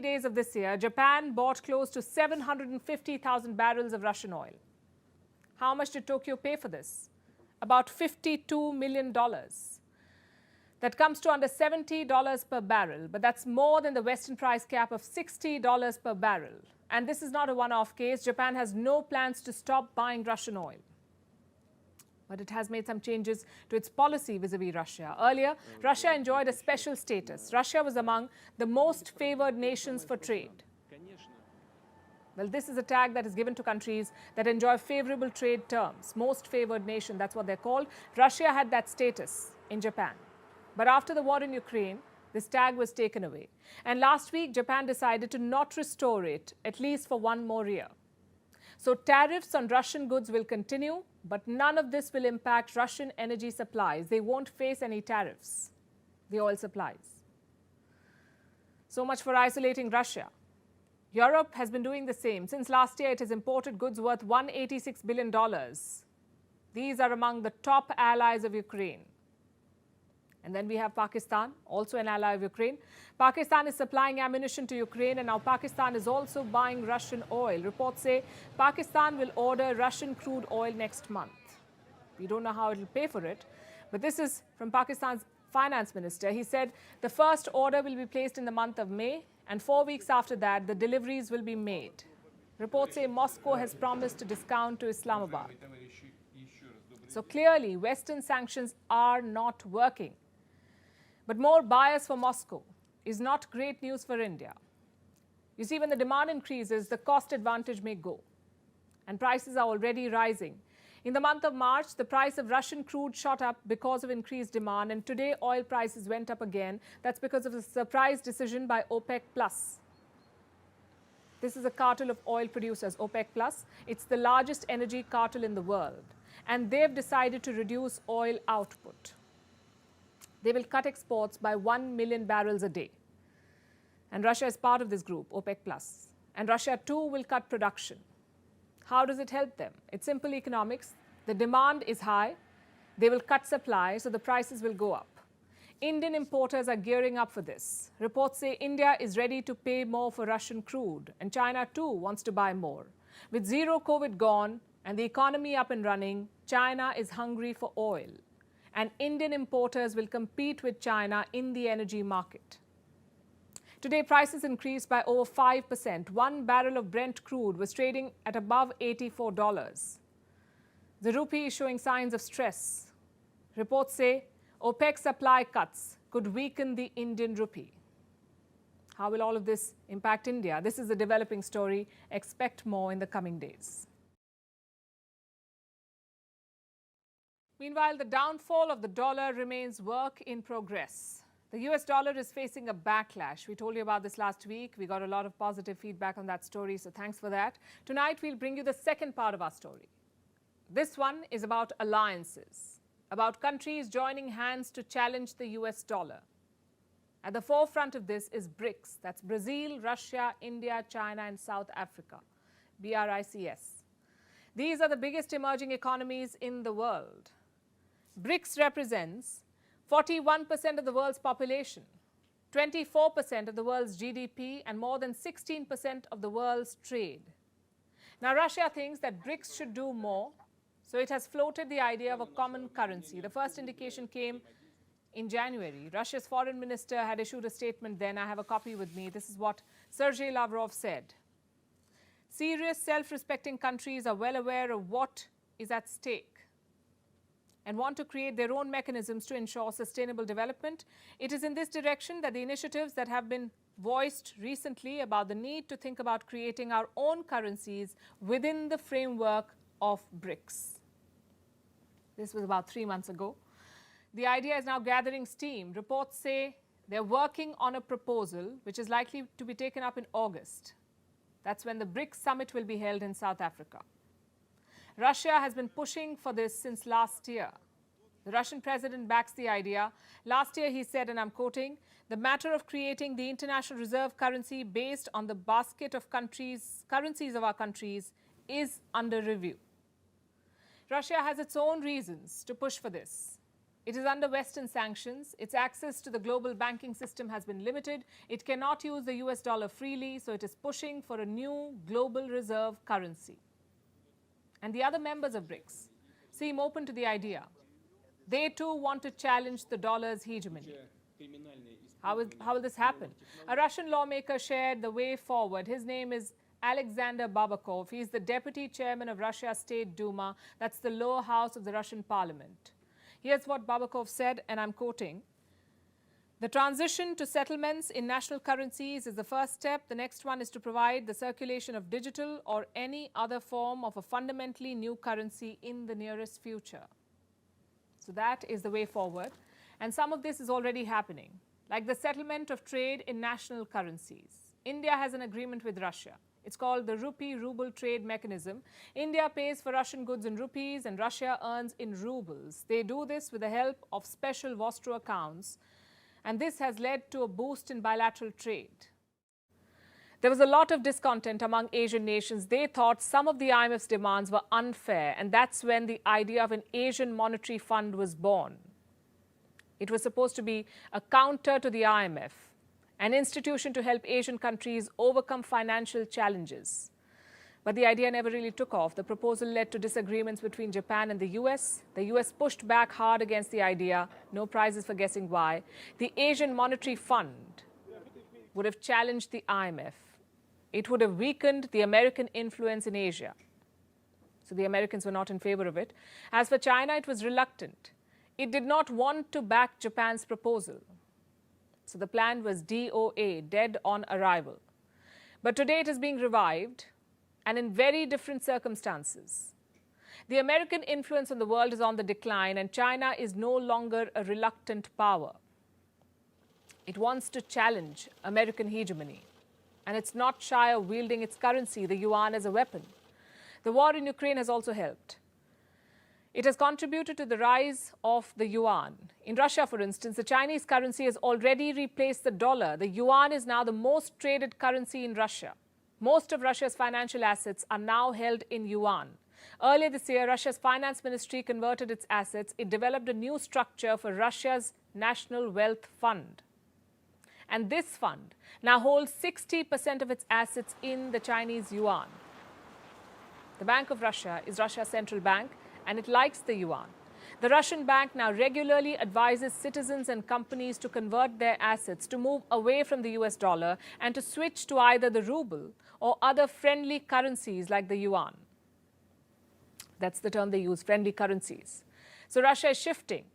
days of this year, Japan bought close to 750,000 barrels of Russian oil. How much did Tokyo pay for this? About $52 million. That comes to under $70 per barrel, but that's more than the Western price cap of $60 per barrel. And this is not a one-off case. Japan has no plans to stop buying Russian oil. But it has made some changes to its policy vis-a-vis Russia. Earlier, Russia enjoyed a special status. Russia was among the most favored nations for trade. Well, this is a tag that is given to countries that enjoy favorable trade terms. Most favored nation, that's what they're called. Russia had that status in Japan. But after the war in Ukraine, this tag was taken away. And last week, Japan decided to not restore it, at least for one more year. So tariffs on Russian goods will continue, but none of this will impact Russian energy supplies. They won't face any tariffs, the oil supplies. So much for isolating Russia. Europe has been doing the same. Since last year, it has imported goods worth $186 billion. These are among the top allies of Ukraine. And then we have Pakistan, also an ally of Ukraine. Pakistan is supplying ammunition to Ukraine, and now Pakistan is also buying Russian oil. Reports say Pakistan will order Russian crude oil next month. We don't know how it will pay for it, but this is from Pakistan's finance minister. He said the first order will be placed in the month of May, and 4 weeks after that, the deliveries will be made. Reports say Moscow has promised a discount to Islamabad. So clearly, Western sanctions are not working. But more bias for Moscow is not great news for India. You see, when the demand increases, the cost advantage may go. And prices are already rising. In the month of March, the price of Russian crude shot up because of increased demand. And today, oil prices went up again. That's because of a surprise decision by OPEC+. This is a cartel of oil producers, OPEC+. It's the largest energy cartel in the world. And they've decided to reduce oil output. They will cut exports by 1 million barrels a day. And Russia is part of this group, OPEC+. And Russia too will cut production. How does it help them? It's simple economics. The demand is high. They will cut supply, so the prices will go up. Indian importers are gearing up for this. Reports say India is ready to pay more for Russian crude, and China too wants to buy more. With zero COVID gone and the economy up and running, China is hungry for oil. And Indian importers will compete with China in the energy market. Today, prices increased by over 5%. 1 barrel of Brent crude was trading at above $84. The rupee is showing signs of stress. Reports say OPEC supply cuts could weaken the Indian rupee. How will all of this impact India? This is a developing story. Expect more in the coming days. Meanwhile, the downfall of the dollar remains work in progress. The US dollar is facing a backlash. We told you about this last week. We got a lot of positive feedback on that story, so thanks for that. Tonight, we'll bring you the second part of our story. This one is about alliances, about countries joining hands to challenge the US dollar. At the forefront of this is BRICS. That's Brazil, Russia, India, China, and South Africa, BRICS. These are the biggest emerging economies in the world. BRICS represents 41% of the world's population, 24% of the world's GDP, and more than 16% of the world's trade. Now, Russia thinks that BRICS should do more, so it has floated the idea of a common currency. The first indication came in January. Russia's foreign minister had issued a statement then. I have a copy with me. This is what Sergei Lavrov said. Serious, self-respecting countries are well aware of what is at stake and want to create their own mechanisms to ensure sustainable development. It is in this direction that the initiatives that have been voiced recently about the need to think about creating our own currencies within the framework of BRICS. This was about 3 months ago. The idea is now gathering steam. Reports say they're working on a proposal which is likely to be taken up in August. That's when the BRICS summit will be held in South Africa. Russia has been pushing for this since last year. The Russian president backs the idea. Last year he said, and I'm quoting, "The matter of creating the international reserve currency based on the basket of currencies of our countries is under review." Russia has its own reasons to push for this. It is under Western sanctions. Its access to the global banking system has been limited. It cannot use the US dollar freely, so it is pushing for a new global reserve currency. And the other members of BRICS seem open to the idea. They too want to challenge the dollar's hegemony. How will this happen? A Russian lawmaker shared the way forward. His name is Alexander Babakov. He is the deputy chairman of Russia's State Duma. That's the lower house of the Russian parliament. Here's what Babakov said, and I'm quoting. The transition to settlements in national currencies is the first step. The next one is to provide the circulation of digital or any other form of a fundamentally new currency in the nearest future. So that is the way forward. And some of this is already happening, like the settlement of trade in national currencies. India has an agreement with Russia. It's called the Rupee-Ruble Trade Mechanism. India pays for Russian goods in rupees and Russia earns in rubles. They do this with the help of special Vostro accounts, and this has led to a boost in bilateral trade. There was a lot of discontent among Asian nations. They thought some of the IMF's demands were unfair, and that's when the idea of an Asian Monetary Fund was born. It was supposed to be a counter to the IMF, an institution to help Asian countries overcome financial challenges. But the idea never really took off. The proposal led to disagreements between Japan and the US. The US pushed back hard against the idea. No prizes for guessing why. The Asian Monetary Fund would have challenged the IMF. It would have weakened the American influence in Asia. So the Americans were not in favor of it. As for China, it was reluctant. It did not want to back Japan's proposal. So the plan was DOA, dead on arrival. But today it is being revived, and in very different circumstances. The American influence on the world is on the decline, and China is no longer a reluctant power. It wants to challenge American hegemony, and it's not shy of wielding its currency, the yuan, as a weapon. The war in Ukraine has also helped. It has contributed to the rise of the yuan. In Russia, for instance, the Chinese currency has already replaced the dollar. The yuan is now the most traded currency in Russia. Most of Russia's financial assets are now held in yuan. Earlier this year, Russia's finance ministry converted its assets. It developed a new structure for Russia's National Wealth Fund. And this fund now holds 60% of its assets in the Chinese yuan. The Bank of Russia is Russia's central bank, and it likes the yuan. The Russian bank now regularly advises citizens and companies to convert their assets, to move away from the US dollar and to switch to either the ruble or other friendly currencies like the yuan. That's the term they use, friendly currencies. So Russia is shifting.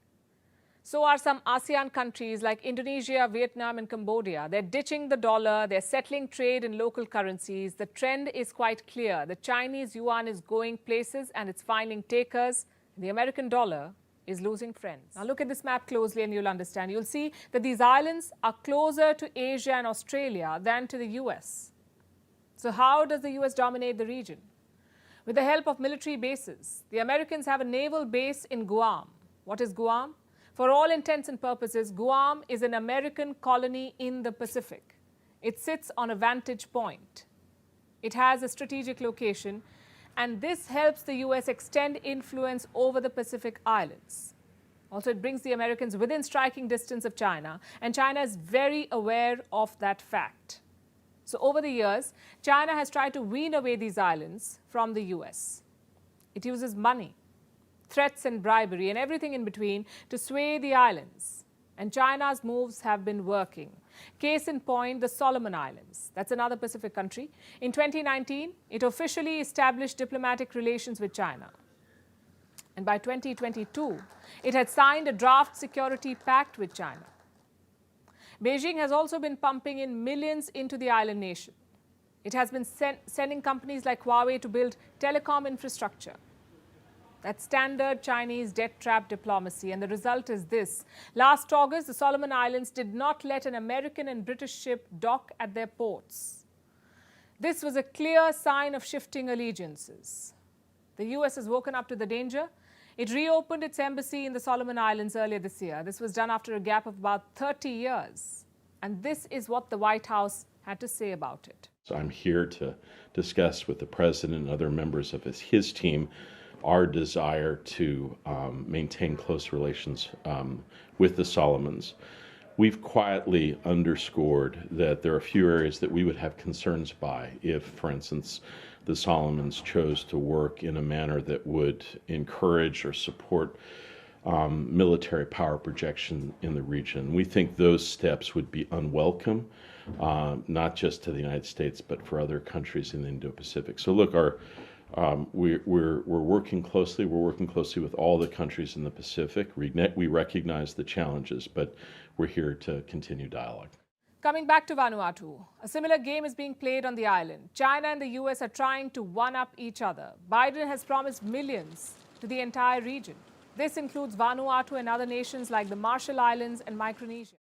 So are some ASEAN countries like Indonesia, Vietnam, and Cambodia. They're ditching the dollar. They're settling trade in local currencies. The trend is quite clear. The Chinese yuan is going places and it's finding takers. The American dollar is losing friends. Now look at this map closely and you'll understand. You'll see that these islands are closer to Asia and Australia than to the US. So how does the US dominate the region? With the help of military bases. The Americans have a naval base in Guam. What is Guam? For all intents and purposes, Guam is an American colony in the Pacific. It sits on a vantage point. It has a strategic location, and this helps the US extend influence over the Pacific Islands. Also, it brings the Americans within striking distance of China, and China is very aware of that fact. So over the years, China has tried to wean away these islands from the US. It uses money, threats and bribery and everything in between to sway the islands. And China's moves have been working. Case in point, the Solomon Islands. That's another Pacific country. In 2019, it officially established diplomatic relations with China. And by 2022, it had signed a draft security pact with China. Beijing has also been pumping in millions into the island nation. It has been sending companies like Huawei to build telecom infrastructure. That's standard Chinese debt trap diplomacy, and the result is this. Last August, the Solomon Islands did not let an American and British ship dock at their ports. This was a clear sign of shifting allegiances. The US has woken up to the danger. It reopened its embassy in the Solomon Islands earlier this year. This was done after a gap of about 30 years. And this is what the White House had to say about it. So I'm here to discuss with the president and other members of his team our desire to maintain close relations with the Solomons. We've quietly underscored that there are a few areas that we would have concerns by if, for instance, the Solomons chose to work in a manner that would encourage or support military power projection in the region. We think those steps would be unwelcome, not just to the United States, but for other countries in the Indo-Pacific. So look, we're working closely. We're working closely with all the countries in the Pacific. We recognize the challenges, but we're here to continue dialogue. Coming back to Vanuatu, a similar game is being played on the island. China and the US are trying to one-up each other. Biden has promised millions to the entire region. This includes Vanuatu and other nations like the Marshall Islands and Micronesia.